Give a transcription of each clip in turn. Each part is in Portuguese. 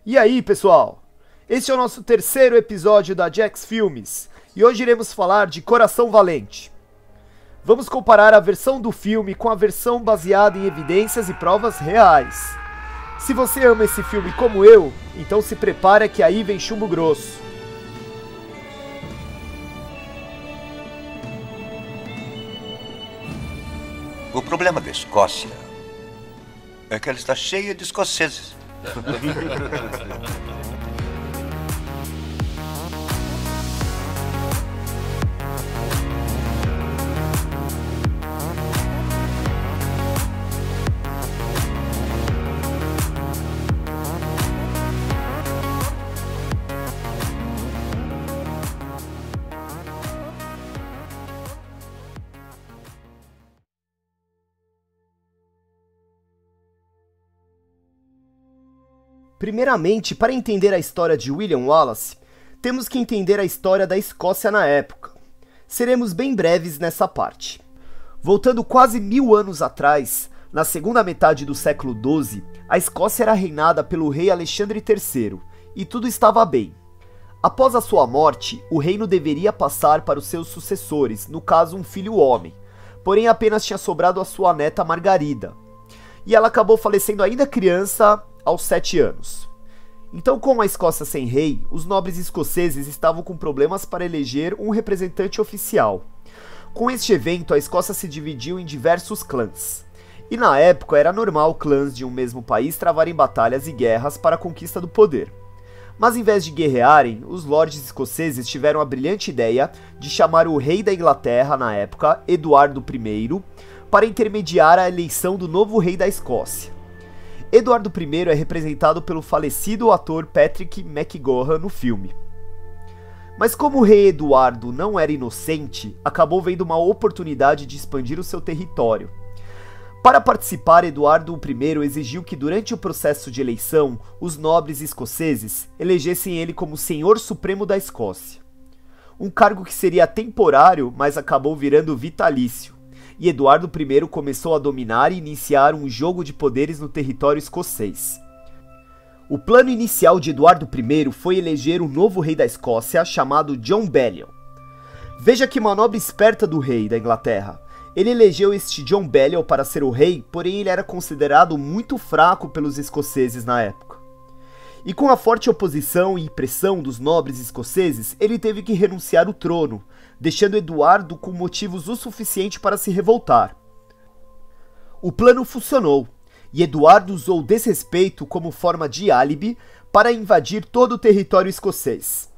E aí, pessoal? Este é o nosso terceiro episódio da Jax Filmes e hoje iremos falar de Coração Valente. Vamos comparar a versão do filme com a versão baseada em evidências e provas reais. Se você ama esse filme como eu, então se prepara que aí vem chumbo grosso. O problema da Escócia é que ela está cheia de escoceses. Primeiramente, para entender a história de William Wallace, temos que entender a história da Escócia na época. Seremos bem breves nessa parte. Voltando quase 1000 anos atrás, na segunda metade do século XII, a Escócia era reinada pelo rei Alexandre III, e tudo estava bem. Após a sua morte, o reino deveria passar para os seus sucessores, no caso um filho homem, porém apenas tinha sobrado a sua neta Margarida, e ela acabou falecendo ainda criança, aos 7 anos. Então, com a Escócia sem rei, os nobres escoceses estavam com problemas para eleger um representante oficial. Com este evento, a Escócia se dividiu em diversos clãs. E na época era normal clãs de um mesmo país travarem batalhas e guerras para a conquista do poder. Mas em vez de guerrearem, os lordes escoceses tiveram a brilhante ideia de chamar o rei da Inglaterra na época, Eduardo I, para intermediar a eleição do novo rei da Escócia. Eduardo I é representado pelo falecido ator Patrick McGoohan no filme. Mas como o rei Eduardo não era inocente, acabou vendo uma oportunidade de expandir o seu território. Para participar, Eduardo I exigiu que durante o processo de eleição, os nobres escoceses elegessem ele como Senhor Supremo da Escócia. Um cargo que seria temporário, mas acabou virando vitalício. E Eduardo I começou a dominar e iniciar um jogo de poderes no território escocês. O plano inicial de Eduardo I foi eleger um novo rei da Escócia chamado John Balliol. Veja que manobra esperta do rei da Inglaterra. Ele elegeu este John Balliol para ser o rei, porém ele era considerado muito fraco pelos escoceses na época. E com a forte oposição e pressão dos nobres escoceses, ele teve que renunciar ao trono, deixando Eduardo com motivos o suficiente para se revoltar. O plano funcionou, e Eduardo usou o desrespeito como forma de álibi para invadir todo o território escocês.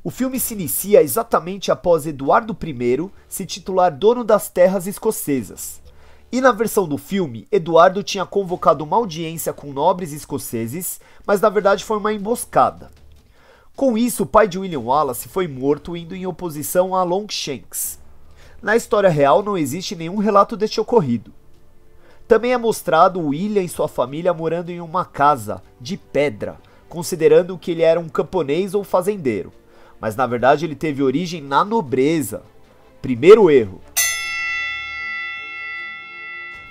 O filme se inicia exatamente após Eduardo I se titular dono das terras escocesas. E na versão do filme, Eduardo tinha convocado uma audiência com nobres escoceses, mas na verdade foi uma emboscada. Com isso, o pai de William Wallace foi morto indo em oposição a Longshanks. Na história real não existe nenhum relato deste ocorrido. Também é mostrado William e sua família morando em uma casa de pedra, considerando que ele era um camponês ou fazendeiro. Mas na verdade ele teve origem na nobreza. Primeiro erro.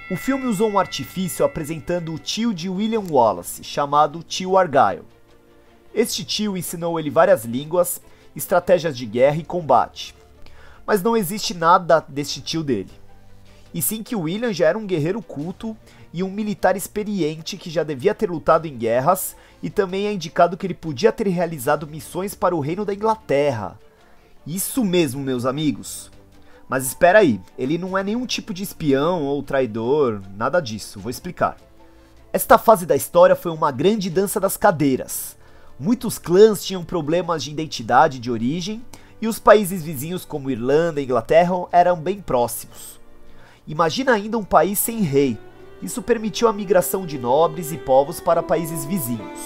O filme usou um artifício apresentando o tio de William Wallace, chamado Tio Argyle. Este tio ensinou ele várias línguas, estratégias de guerra e combate. Mas não existe nada deste tio dele. E sim que William já era um guerreiro culto e um militar experiente que já devia ter lutado em guerras, e também é indicado que ele podia ter realizado missões para o reino da Inglaterra. Isso mesmo, meus amigos. Mas espera aí, ele não é nenhum tipo de espião ou traidor, nada disso, vou explicar. Esta fase da história foi uma grande dança das cadeiras. Muitos clãs tinham problemas de identidade e de origem, e os países vizinhos como Irlanda e Inglaterra eram bem próximos. Imagina ainda um país sem rei. Isso permitiu a migração de nobres e povos para países vizinhos.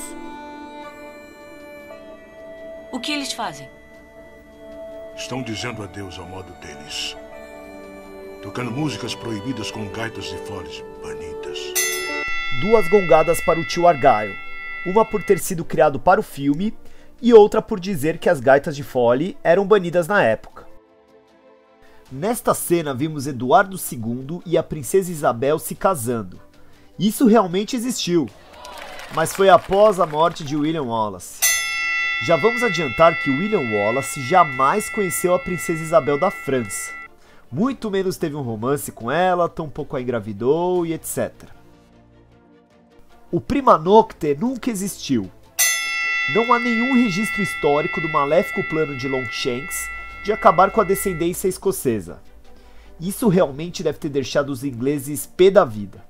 O que eles fazem? Estão dizendo adeus ao modo deles. Tocando músicas proibidas com gaitas e foles banidas. Duas gongadas para o tio Argyle. uma por ter sido criado para o filme e outra por dizer que as gaitas de fole eram banidas na época. Nesta cena vimos Eduardo II e a princesa Isabel se casando. Isso realmente existiu, mas foi após a morte de William Wallace. Já vamos adiantar que William Wallace jamais conheceu a princesa Isabel da França. Muito menos teve um romance com ela, tampouco a engravidou e etc. O Prima Nocte nunca existiu. Não há nenhum registro histórico do maléfico plano de Longshanks de acabar com a descendência escocesa. Isso realmente deve ter deixado os ingleses pé da vida.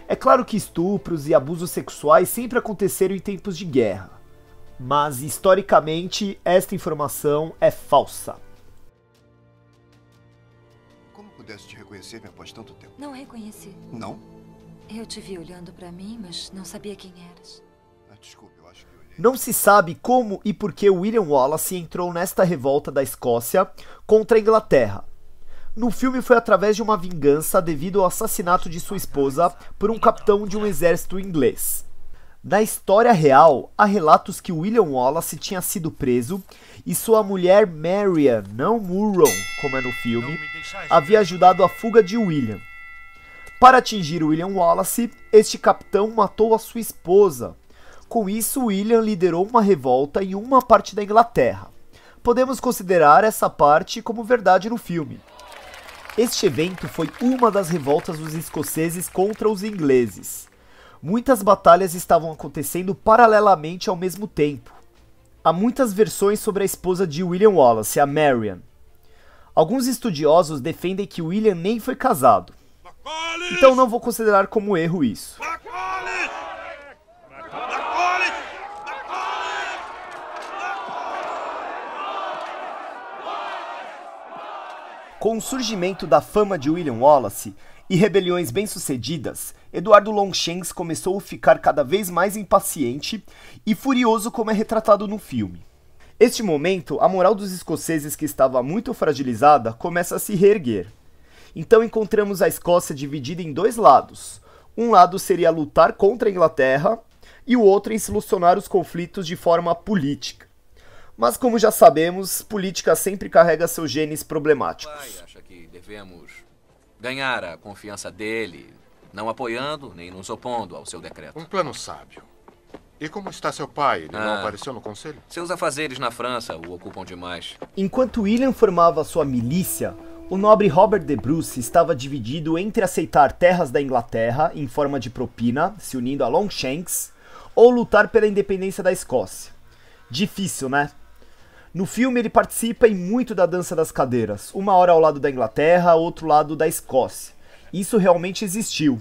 É claro que estupros e abusos sexuais sempre aconteceram em tempos de guerra, mas historicamente esta informação é falsa. Como pudeste te reconhecer-me após tanto tempo? Não reconheci. Não? Eu te vi olhando pra mim, mas não sabia quem eras. Desculpe, eu acho que eu olhei. Não se sabe como e por que William Wallace entrou nesta revolta da Escócia contra a Inglaterra. No filme foi através de uma vingança devido ao assassinato de sua esposa por um capitão de um exército inglês. Na história real, há relatos que William Wallace tinha sido preso e sua mulher Marian, não Murron, como é no filme, havia ajudado a fuga de William. Para atingir William Wallace, este capitão matou a sua esposa. Com isso, William liderou uma revolta em uma parte da Inglaterra. Podemos considerar essa parte como verdade no filme. Este evento foi uma das revoltas dos escoceses contra os ingleses. Muitas batalhas estavam acontecendo paralelamente ao mesmo tempo. Há muitas versões sobre a esposa de William Wallace, a Marian. Alguns estudiosos defendem que William nem foi casado. Então não vou considerar como erro isso. Com o surgimento da fama de William Wallace e rebeliões bem-sucedidas, Eduardo Longshanks começou a ficar cada vez mais impaciente e furioso, como é retratado no filme. Neste momento, a moral dos escoceses, que estava muito fragilizada, começa a se reerguer. Então encontramos a Escócia dividida em dois lados. Um lado seria lutar contra a Inglaterra e o outro em solucionar os conflitos de forma política. Mas como já sabemos, política sempre carrega seus genes problemáticos. O pai acha que devemos ganhar a confiança dele, não apoiando nem nos opondo ao seu decreto. Um plano sábio. E como está seu pai? Ele não apareceu no conselho? Seus afazeres na França o ocupam demais. Enquanto William formava sua milícia, o nobre Robert de Bruce estava dividido entre aceitar terras da Inglaterra em forma de propina, se unindo a Longshanks, ou lutar pela independência da Escócia. Difícil, né? No filme ele participa em muito da dança das cadeiras, uma hora ao lado da Inglaterra, outro lado da Escócia. Isso realmente existiu.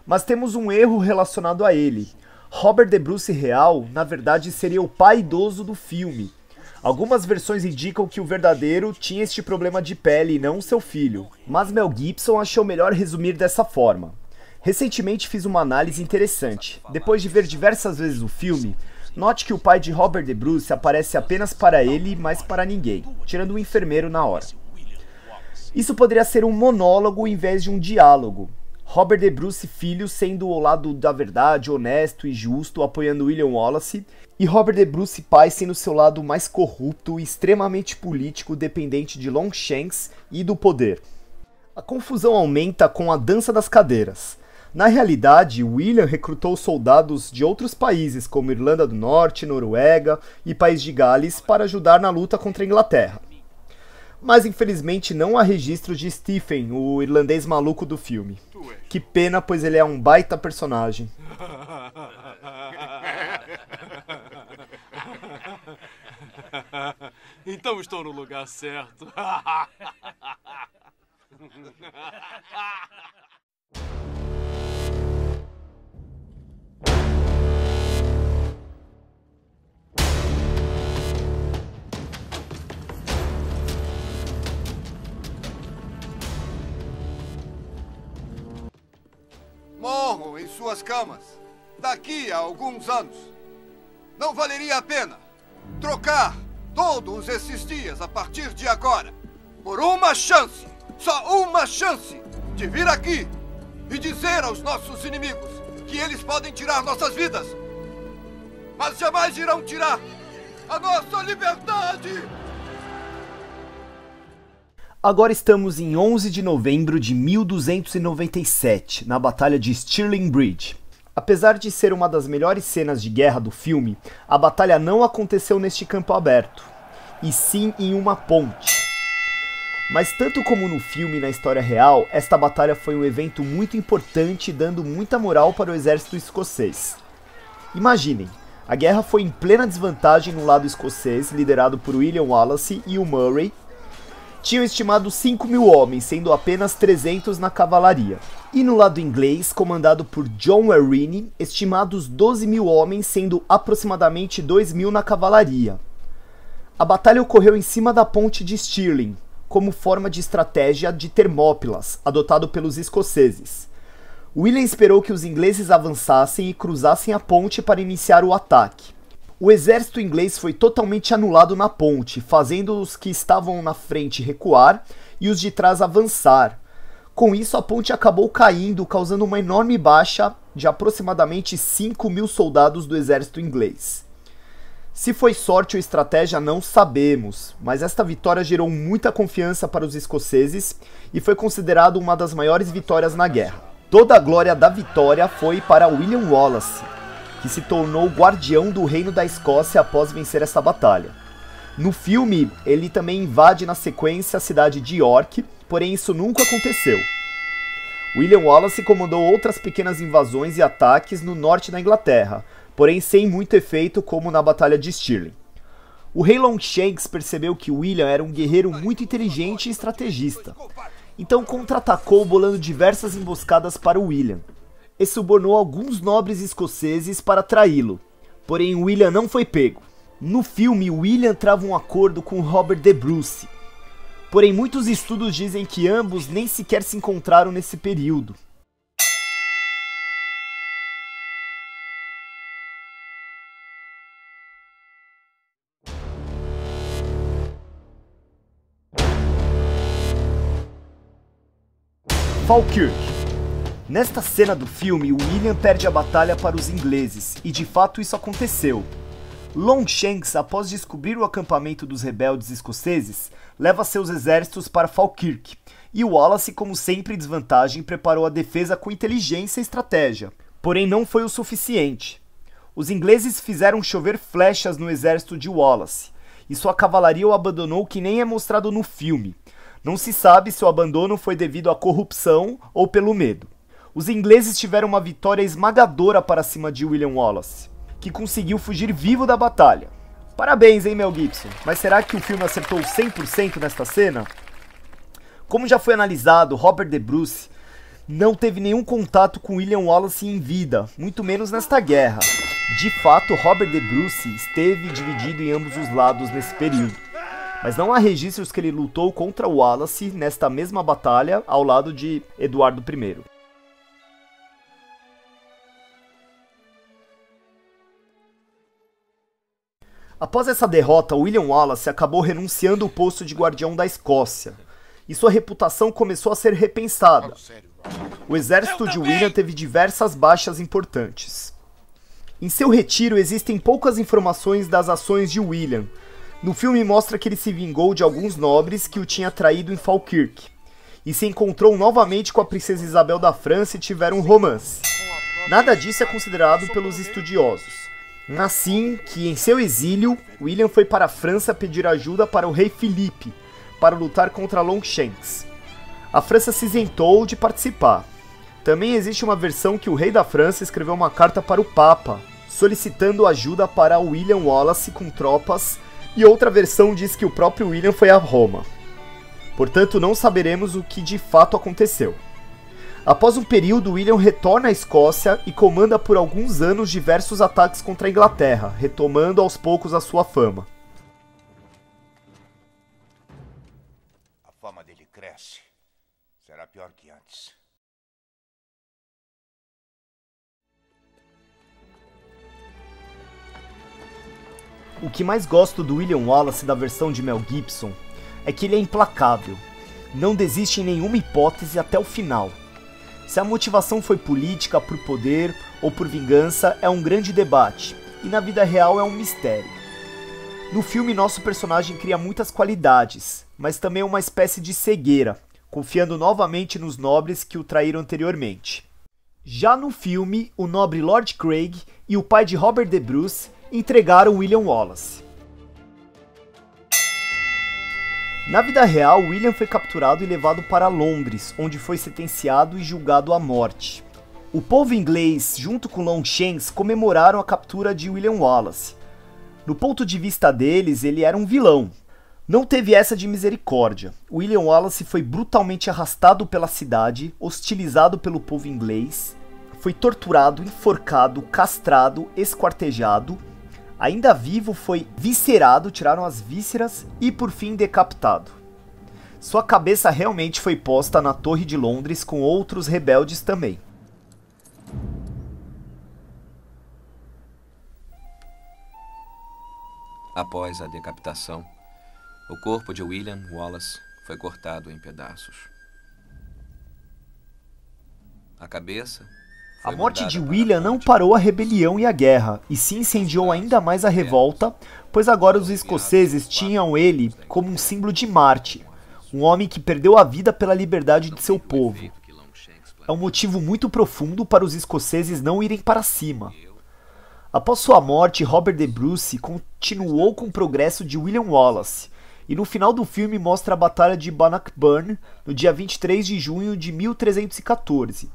Mas temos um erro relacionado a ele. Robert de Bruce real, na verdade, seria o pai idoso do filme. Algumas versões indicam que o verdadeiro tinha este problema de pele e não seu filho, mas Mel Gibson achou melhor resumir dessa forma. Recentemente fiz uma análise interessante. Depois de ver diversas vezes o filme, note que o pai de Robert de Bruce aparece apenas para ele, mas para ninguém, tirando o enfermeiro na hora. Isso poderia ser um monólogo em vez de um diálogo. Robert de Bruce filho sendo o lado da verdade, honesto e justo, apoiando William Wallace, e Robert de Bruce pai sendo seu lado mais corrupto e extremamente político, dependente de Longshanks e do poder. A confusão aumenta com a dança das cadeiras. Na realidade, William recrutou soldados de outros países, como Irlanda do Norte, Noruega e País de Gales, para ajudar na luta contra a Inglaterra. Mas infelizmente não há registro de Stephen, o irlandês maluco do filme. Que pena, pois ele é um baita personagem. Então estou no lugar certo. Morram em suas camas daqui a alguns anos. Não valeria a pena trocar todos esses dias a partir de agora por uma chance, só uma chance, de vir aqui e dizer aos nossos inimigos que eles podem tirar nossas vidas mas jamais irão tirar a nossa liberdade! Agora estamos em 11 de novembro de 1297, na Batalha de Stirling Bridge. Apesar de ser uma das melhores cenas de guerra do filme, a batalha não aconteceu neste campo aberto, e sim em uma ponte. Mas tanto como no filme e na história real, esta batalha foi um evento muito importante, dando muita moral para o exército escocês. Imaginem, a guerra foi em plena desvantagem no lado escocês, liderado por William Wallace e o Murray. Tinham estimado 5.000 homens, sendo apenas 300 na cavalaria. E no lado inglês, comandado por John Arryn, estimados 12.000 homens, sendo aproximadamente 2.000 na cavalaria. A batalha ocorreu em cima da ponte de Stirling, como forma de estratégia de Termópilas, adotado pelos escoceses. William esperou que os ingleses avançassem e cruzassem a ponte para iniciar o ataque. O exército inglês foi totalmente anulado na ponte, fazendo os que estavam na frente recuar e os de trás avançar. Com isso, a ponte acabou caindo, causando uma enorme baixa de aproximadamente 5.000 soldados do exército inglês. Se foi sorte ou estratégia, não sabemos, mas esta vitória gerou muita confiança para os escoceses e foi considerado uma das maiores vitórias na guerra. Toda a glória da vitória foi para William Wallace, que se tornou guardião do reino da Escócia após vencer essa batalha. No filme, ele também invade na sequência a cidade de York, porém isso nunca aconteceu. William Wallace comandou outras pequenas invasões e ataques no norte da Inglaterra, porém sem muito efeito como na Batalha de Stirling. O rei Longshanks percebeu que William era um guerreiro muito inteligente e estrategista, então contra-atacou bolando diversas emboscadas para William, e subornou alguns nobres escoceses para traí-lo, porém William não foi pego. No filme, William trava um acordo com Robert de Bruce, porém muitos estudos dizem que ambos nem sequer se encontraram nesse período. Falkirk. Nesta cena do filme, William perde a batalha para os ingleses, e de fato isso aconteceu. Longshanks, após descobrir o acampamento dos rebeldes escoceses, leva seus exércitos para Falkirk, e Wallace, como sempre em desvantagem, preparou a defesa com inteligência e estratégia. Porém não foi o suficiente. Os ingleses fizeram chover flechas no exército de Wallace, e sua cavalaria o abandonou que nem é mostrado no filme. Não se sabe se o abandono foi devido à corrupção ou pelo medo. Os ingleses tiveram uma vitória esmagadora para cima de William Wallace, que conseguiu fugir vivo da batalha. Parabéns, hein, Mel Gibson? Mas será que o filme acertou 100% nesta cena? Como já foi analisado, Robert de Bruce não teve nenhum contato com William Wallace em vida, muito menos nesta guerra. De fato, Robert de Bruce esteve dividido em ambos os lados nesse período, mas não há registros que ele lutou contra Wallace nesta mesma batalha ao lado de Eduardo I. Após essa derrota, William Wallace acabou renunciando ao posto de guardião da Escócia, e sua reputação começou a ser repensada. O exército de William teve diversas baixas importantes. Em seu retiro existem poucas informações das ações de William. No filme mostra que ele se vingou de alguns nobres que o tinham traído em Falkirk, e se encontrou novamente com a princesa Isabel da França e tiveram um romance. Nada disso é considerado pelos estudiosos. Assim que, em seu exílio, William foi para a França pedir ajuda para o rei Filipe, para lutar contra Longshanks. A França se isentou de participar. Também existe uma versão que o rei da França escreveu uma carta para o Papa, solicitando ajuda para William Wallace com tropas, e outra versão diz que o próprio William foi a Roma. Portanto, não saberemos o que de fato aconteceu. Após um período, William retorna à Escócia e comanda por alguns anos diversos ataques contra a Inglaterra, retomando aos poucos a sua fama. A fama dele cresce. Será pior que antes. O que mais gosto do William Wallace da versão de Mel Gibson é que ele é implacável. Não desiste em nenhuma hipótese até o final. Se a motivação foi política, por poder ou por vingança, é um grande debate, e na vida real é um mistério. No filme, nosso personagem cria muitas qualidades, mas também uma espécie de cegueira, confiando novamente nos nobres que o traíram anteriormente. Já no filme, o nobre Lord Craig e o pai de Robert the Bruce entregaram William Wallace. Na vida real, William foi capturado e levado para Londres, onde foi sentenciado e julgado à morte. O povo inglês, junto com Longshanks, comemoraram a captura de William Wallace. No ponto de vista deles, ele era um vilão. Não teve essa de misericórdia. William Wallace foi brutalmente arrastado pela cidade, hostilizado pelo povo inglês, foi torturado, enforcado, castrado, esquartejado. Ainda vivo, foi viscerado, tiraram as vísceras e por fim decapitado. Sua cabeça realmente foi posta na Torre de Londres com outros rebeldes também. Após a decapitação, o corpo de William Wallace foi cortado em pedaços. A cabeça... A morte de William não parou a rebelião e a guerra, e sim incendiou ainda mais a revolta, pois agora os escoceses tinham ele como um símbolo de mártir, um homem que perdeu a vida pela liberdade de seu povo. É um motivo muito profundo para os escoceses não irem para cima. Após sua morte, Robert the Bruce continuou com o progresso de William Wallace, e no final do filme mostra a Batalha de Bannockburn no dia 23 de junho de 1314.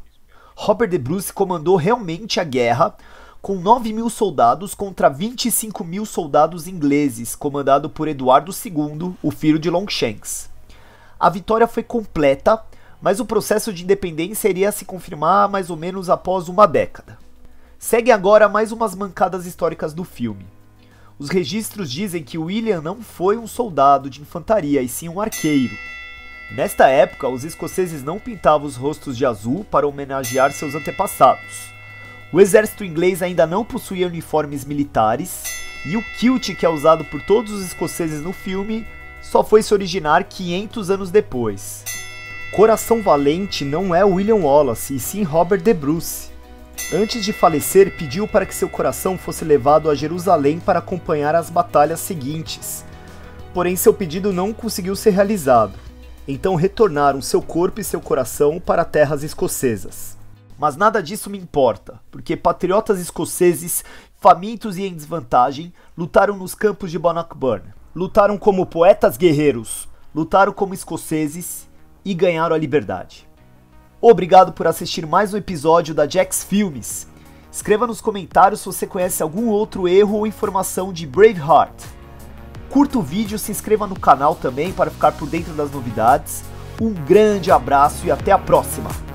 Robert the Bruce comandou realmente a guerra, com 9.000 soldados contra 25.000 soldados ingleses, comandado por Eduardo II, o filho de Longshanks. A vitória foi completa, mas o processo de independência iria se confirmar mais ou menos após uma década. Segue agora mais umas mancadas históricas do filme. Os registros dizem que William não foi um soldado de infantaria, e sim um arqueiro. Nesta época, os escoceses não pintavam os rostos de azul para homenagear seus antepassados. O exército inglês ainda não possuía uniformes militares, e o kilt que é usado por todos os escoceses no filme só foi se originar 500 anos depois. Coração Valente não é William Wallace, e sim Robert the Bruce. Antes de falecer, pediu para que seu coração fosse levado a Jerusalém para acompanhar as batalhas seguintes. Porém, seu pedido não conseguiu ser realizado. Então retornaram seu corpo e seu coração para terras escocesas. Mas nada disso me importa, porque patriotas escoceses, famintos e em desvantagem, lutaram nos campos de Bannockburn. Lutaram como poetas guerreiros, lutaram como escoceses e ganharam a liberdade. Obrigado por assistir mais um episódio da Jax Filmes. Escreva nos comentários se você conhece algum outro erro ou informação de Braveheart. Curta o vídeo, se inscreva no canal também para ficar por dentro das novidades. Um grande abraço e até a próxima!